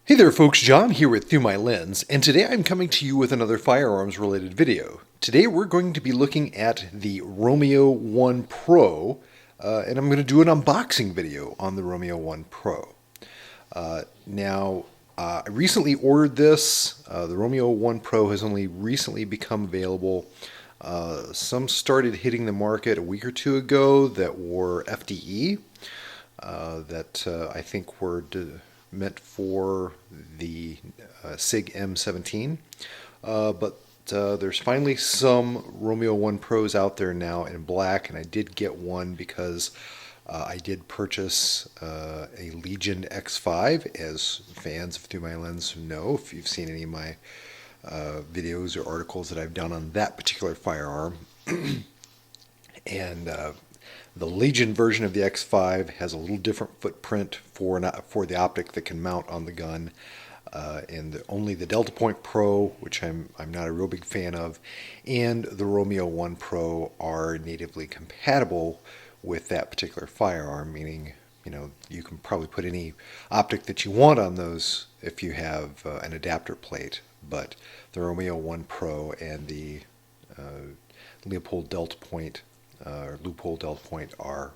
Hey there folks, John here with Through My Lens, and today I'm coming to you with another firearms related video. Today we're going to be looking at the Romeo 1 Pro, and I'm going to do an unboxing video on the Romeo 1 Pro. I recently ordered this. The Romeo 1 Pro has only recently become available. Some started hitting the market a week or two ago that were FDE, that I think were meant for the SIG M17, but there's finally some Romeo 1 Pros out there now in black, and I did get one because I did purchase a Legion X5, as fans of Through My Lens know, if you've seen any of my videos or articles that I've done on that particular firearm. And the Legion version of the X5 has a little different footprint for the optic that can mount on the gun, and only the Delta Point Pro, which I'm not a real big fan of, and the Romeo 1 Pro are natively compatible with that particular firearm, meaning you can probably put any optic that you want on those if you have an adapter plate. But the Romeo 1 Pro and the Leupold Delta Point are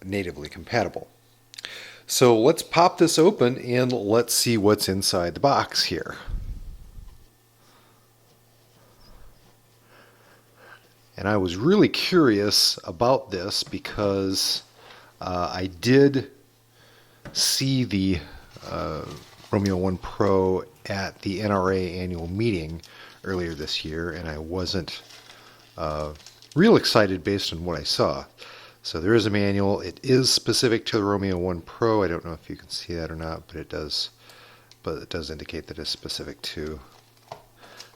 natively compatible. So let's pop this open and let's see what's inside the box here. And I was really curious about this because I did see the Romeo 1 Pro at the NRA annual meeting earlier this year, and I wasn't real excited based on what I saw. So there is a manual. It is specific to the Romeo 1 Pro. I don't know if you can see that or not, but it does indicate that it's specific to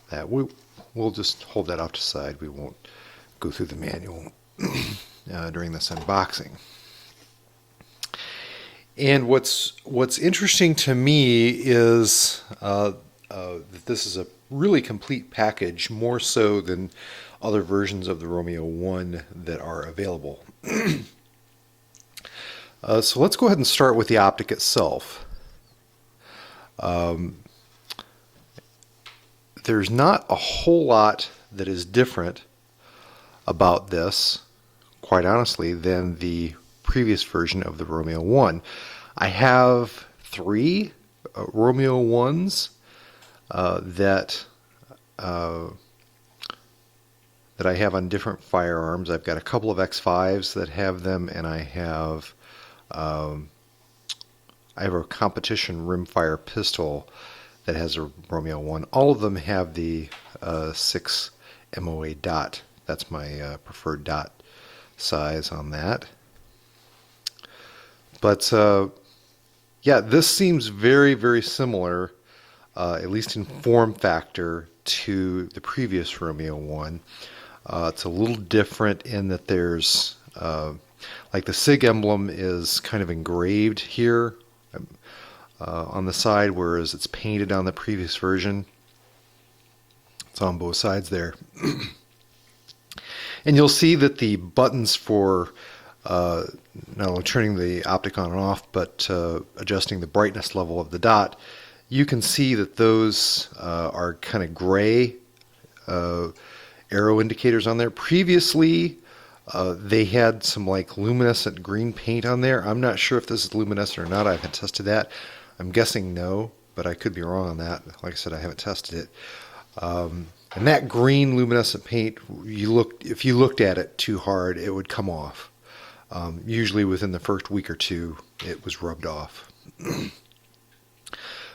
that. We'll just hold that off to the side. We won't go through the manual during this unboxing. And what's interesting to me is that this is a really complete package, more so than other versions of the Romeo 1 that are available. So let's go ahead and start with the optic itself. There's not a whole lot that is different about this, quite honestly, than the previous version of the Romeo 1. I have three Romeo 1s that I have on different firearms. I've got a couple of X5s that have them, and I have a competition rimfire pistol that has a Romeo 1. All of them have the 6 MOA dot. That's my preferred dot size on that. But yeah, this seems very, very similar, at least in form factor, to the previous Romeo 1. It's a little different in that there's, like the SIG emblem is kind of engraved here on the side, whereas it's painted on the previous version. It's on both sides there. And you'll see that the buttons for not only turning the optic on and off, but adjusting the brightness level of the dot, you can see that those are kind of gray arrow indicators on there. Previously, they had some like luminescent green paint on there. I'm not sure if this is luminescent or not. I haven't tested that. I'm guessing no, but I could be wrong on that. Like I said, I haven't tested it. And that green luminescent paint, if you looked at it too hard, it would come off. Usually within the first week or two, it was rubbed off.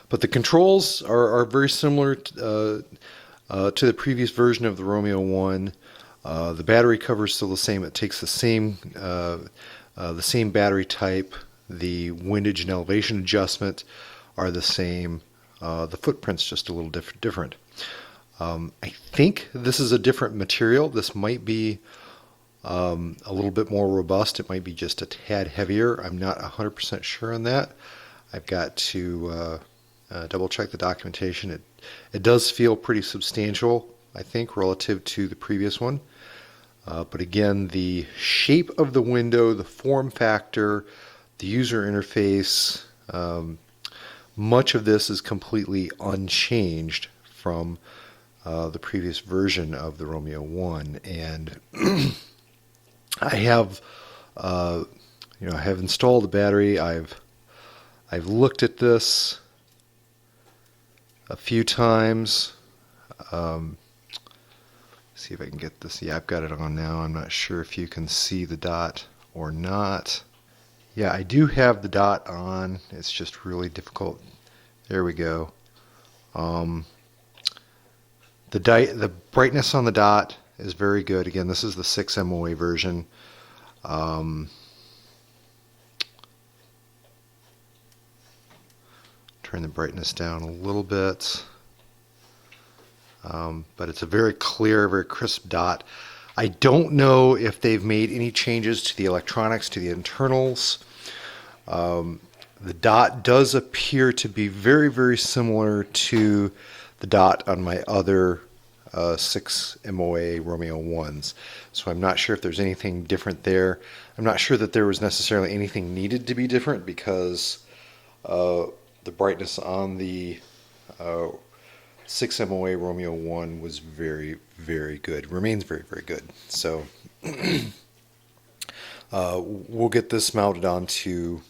But the controls are very similar to the previous version of the Romeo 1. The battery cover is still the same. It takes the same battery type. The windage and elevation adjustment are the same. The footprint's just a little different. I think this is a different material. This might be a little bit more robust. It might be just a tad heavier. I'm not 100% sure on that. I've got to double check the documentation. It does feel pretty substantial, I think, relative to the previous one. But again, the shape of the window, the form factor, the user interface, much of this is completely unchanged from the previous version of the Romeo 1, and I have I have installed the battery. I've looked at this a few times. See if I can get this. Yeah, I've got it on now. I'm not sure if you can see the dot or not. Yeah, I do have the dot on. It's just really difficult. There we go. The brightness on the dot is very good. Again, this is the 6 MOA version. Turn the brightness down a little bit. But it's a very clear, very crisp dot. I don't know if they've made any changes to the electronics, to the internals. The dot does appear to be very, very similar to the dot on my other 6 MOA Romeo 1s. So I'm not sure if there's anything different there. I'm not sure that there was necessarily anything needed to be different because the brightness on the 6 MOA Romeo 1 was very, very good. Remains very, very good. So we'll get this mounted onto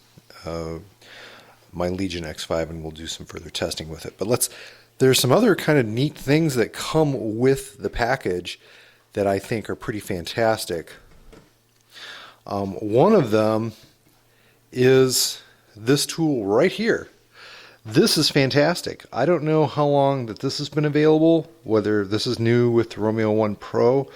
my Legion X5 and we'll do some further testing with it. But there's some other kind of neat things that come with the package that I think are pretty fantastic. One of them is this tool right here. This is fantastic. I don't know how long that this has been available, whether this is new with the Romeo 1 Pro,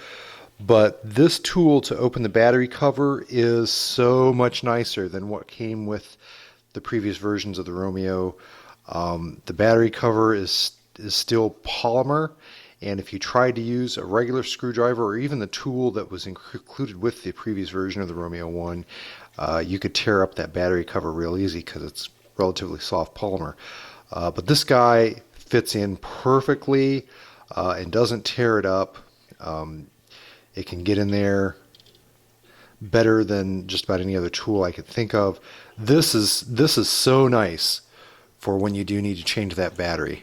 but this tool to open the battery cover is so much nicer than what came with the previous versions of the Romeo. The battery cover is still polymer, and if you tried to use a regular screwdriver or even the tool that was included with the previous version of the Romeo 1, you could tear up that battery cover real easy because it's relatively soft polymer. But this guy fits in perfectly and doesn't tear it up. It can get in there better than just about any other tool I could think of. This is so nice for when you do need to change that battery.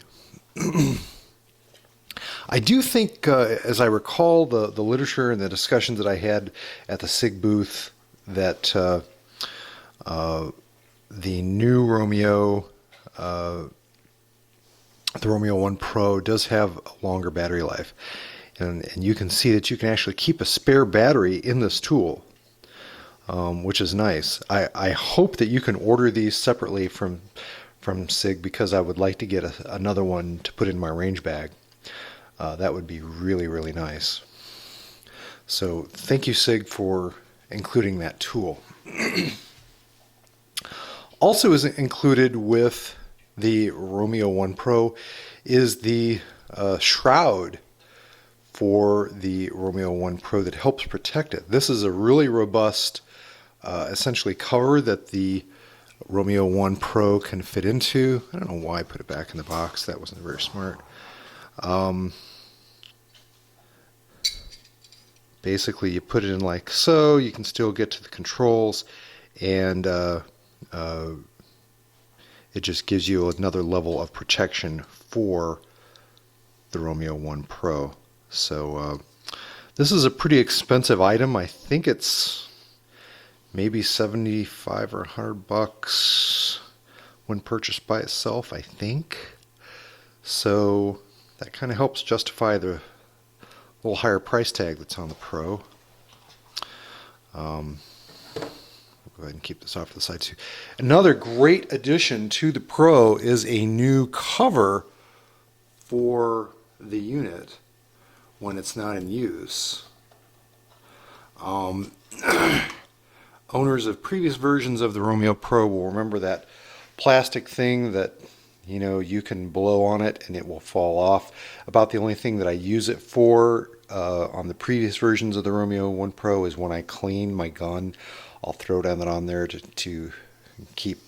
I do think, as I recall the literature and the discussions that I had at the SIG booth, that the new Romeo, the Romeo 1 Pro, does have a longer battery life. And you can see that you can actually keep a spare battery in this tool, which is nice. I hope that you can order these separately from SIG because I would like to get another one to put in my range bag. That would be really, really nice. So thank you, SIG, for including that tool. Also is included with the Romeo 1 Pro is the Shroud for the Romeo 1 Pro that helps protect it. This is a really robust, essentially cover that the Romeo 1 Pro can fit into. I don't know why I put it back in the box. That wasn't very smart. Basically, you put it in like so. You can still get to the controls, and it just gives you another level of protection for the Romeo 1 Pro. So this is a pretty expensive item. I think it's maybe 75 or 100 bucks when purchased by itself, I think. So that kind of helps justify the little higher price tag that's on the Pro. We'll go ahead and keep this off to the side too. Another great addition to the Pro is a new cover for the unit when it's not in use. Owners of previous versions of the Romeo Pro will remember that plastic thing that you can blow on it and it will fall off. About the only thing that I use it for on the previous versions of the Romeo 1 Pro is when I clean my gun. I'll throw that on there to keep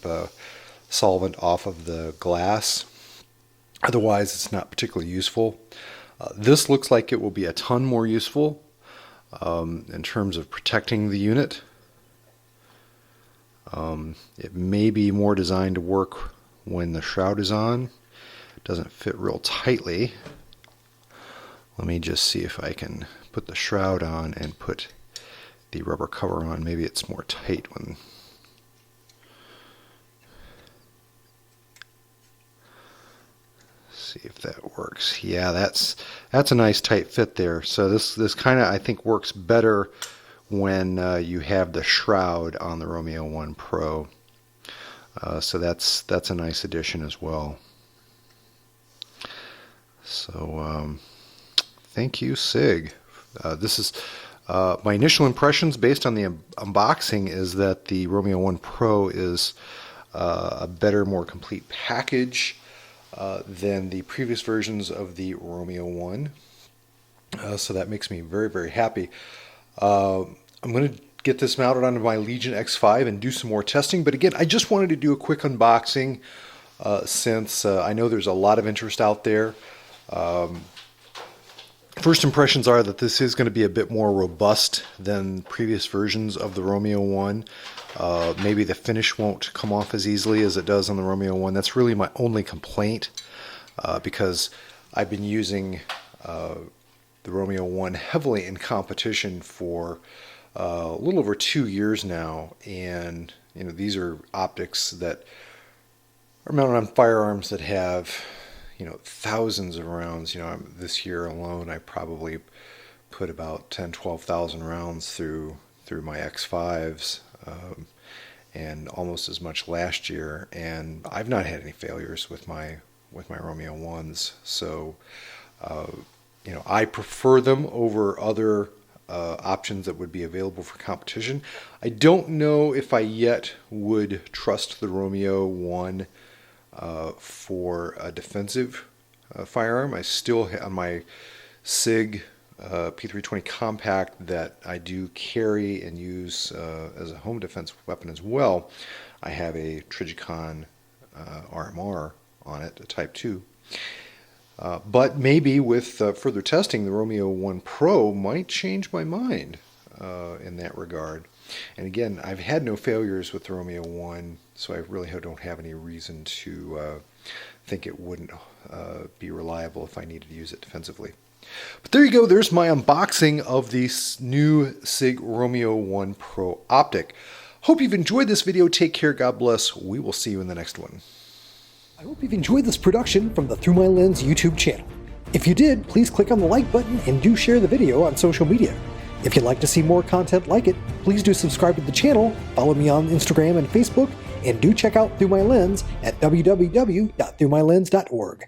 solvent off of the glass. Otherwise, it's not particularly useful. This looks like it will be a ton more useful in terms of protecting the unit. It may be more designed to work when the shroud is on. It doesn't fit real tightly. Let me just see if I can put the shroud on and put the rubber cover on. Maybe it's more tight when... See if that works. Yeah, that's a nice tight fit there. So this kind of, I think, works better when you have the shroud on the Romeo 1 Pro. So that's a nice addition as well. So thank you, SIG. This is my initial impressions based on the unboxing is that the Romeo 1 Pro is a better, more complete package than the previous versions of the Romeo 1. So that makes me very, very happy. I'm going to get this mounted onto my Legion X5 and do some more testing. But again, I just wanted to do a quick unboxing since I know there's a lot of interest out there. First impressions are that this is going to be a bit more robust than previous versions of the Romeo 1. Maybe the finish won't come off as easily as it does on the Romeo 1. That's really my only complaint because I've been using the Romeo 1 heavily in competition for a little over 2 years now, and these are optics that are mounted on firearms that have thousands of rounds. This year alone I probably put about 10,000-12,000 rounds through my X5s, and almost as much last year, and I've not had any failures with my Romeo 1s. So I prefer them over other options that would be available for competition. I don't know if I yet would trust the Romeo 1 for a defensive firearm. I still have my SIG P320 compact that I do carry and use as a home defense weapon as well. I have a Trigicon RMR on it, a Type 2. But maybe with further testing, the Romeo 1 Pro might change my mind in that regard. And again, I've had no failures with the Romeo 1, so I really don't have any reason to think it wouldn't be reliable if I needed to use it defensively. But there you go, there's my unboxing of the new SIG Romeo 1 Pro optic. Hope you've enjoyed this video. Take care, God bless. We will see you in the next one. I hope you've enjoyed this production from the Through My Lens YouTube channel. If you did, please click on the like button and do share the video on social media. If you'd like to see more content like it, please do subscribe to the channel, follow me on Instagram and Facebook, and do check out Through My Lens at www.throughmylens.org.